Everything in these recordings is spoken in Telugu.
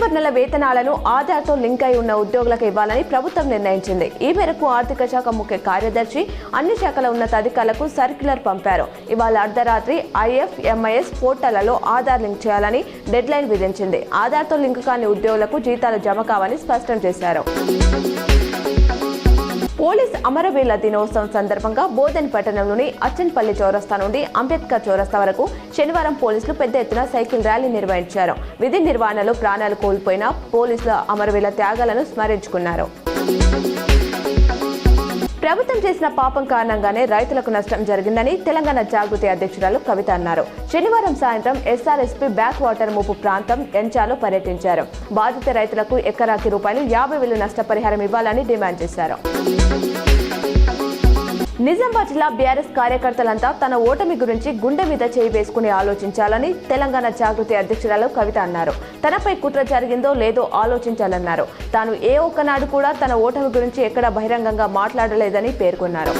డిసెంబర్ నెల వేతనాలను ఆధార్తో లింక్ అయి ఉన్న ఉద్యోగులకు ఇవ్వాలని ప్రభుత్వం నిర్ణయించింది. ఈ మేరకు ఆర్థిక శాఖ ముఖ్య కార్యదర్శి అన్ని శాఖల ఉన్నతాధికారులకు సర్క్యులర్ పంపారు. ఇవాళ అర్ధరాత్రి IFMIS పోర్టళ్లలో ఆధార్ లింక్ చేయాలని డెడ్ లైన్ విధించింది. ఆధార్తో లింక్ కాని ఉద్యోగులకు జీతాలు జమ కావని స్పష్టం చేశారు. పోలీస్ అమరవీరుల దినోత్సవం సందర్భంగా బోధన్ పట్టణంలోని అచ్చన్పల్లి చౌరస్తా నుండి అంబేద్కర్ చౌరస్తా వరకు శనివారం పోలీసులు పెద్ద ఎత్తున సైకిల్ ర్యాలీ నిర్వహించారు. విధి నిర్వహణలో ప్రాణాలు కోల్పోయిన పోలీసుల అమరవీరుల త్యాగాలను స్మరించుకున్నారు. ప్రభుత్వం చేసిన పాపం కారణంగానే రైతులకు నష్టం జరిగిందని తెలంగాణ జాగృతి అధ్యక్షురాలు కవిత అన్నారు. శనివారం సాయంత్రం SRSP బ్యాక్ వాటర్ ముప్పు ప్రాంతం ఎంచాలో పర్యటించారు. బాధిత రైతులకు ఎకరాకి ₹50,000 నష్టపరిహారం ఇవ్వాలని డిమాండ్ చేశారు. నిజామాబాద్ జిల్లా బీఆర్ఎస్ కార్యకర్తలంతా తన ఓటమి గురించి గుండె మీద చేయి వేసుకుని ఆలోచించాలని తెలంగాణ జాగృతి అధ్యక్షురాలు కవిత అన్నారు. తనపై కుట్ర జరిగిందో లేదో ఆలోచించాలన్నారు. తాను ఏ ఒక్కనాడు కూడా తన ఓటమి గురించి ఎక్కడా బహిరంగంగా మాట్లాడలేదని పేర్కొన్నారు.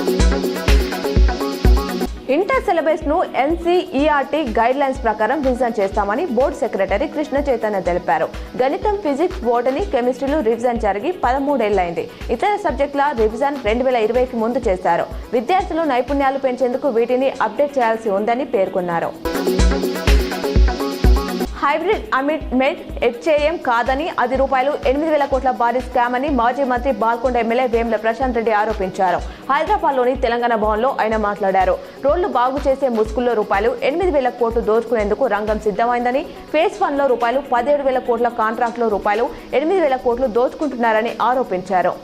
ఇంటర్ సిలబస్ ను NCERT గైడ్ లైన్స్ ప్రకారం రివిజన్ చేస్తామని బోర్డు సెక్రటరీ కృష్ణ చైతన్య తెలిపారు. గణితం, ఫిజిక్స్, బోటనీ, కెమిస్ట్రీలు రివిజన్ జరిగి 13 ఏళ్లైంది. ఇతర సబ్జెక్టుల రివిజన్ 2020కి ముందు చేశారు. విద్యార్థులు నైపుణ్యాలు పెంచేందుకు వీటిని అప్డేట్ చేయాల్సి ఉందని పేర్కొన్నారు. హైబ్రిడ్ అమిట్మెంట్ HAM కాదని, అది ₹8,000 కోట్ల భారీ స్కామ్ అని మాజీ మంత్రి బాల్కొండ ఎమ్మెల్యే వేముల ప్రశాంత్ రెడ్డి ఆరోపించారు. హైదరాబాద్లోని తెలంగాణ భవన్లో ఆయన మాట్లాడారు. రోడ్లు బాగు చేసే ముసుగుల్లో ₹8,000 కోట్లు దోచుకునేందుకు రంగం సిద్ధమైందని, ఫేజ్ 1లో ₹17,000 కోట్ల కాంట్రాక్టులో ₹8,000 కోట్లు దోచుకుంటున్నారని ఆరోపించారు.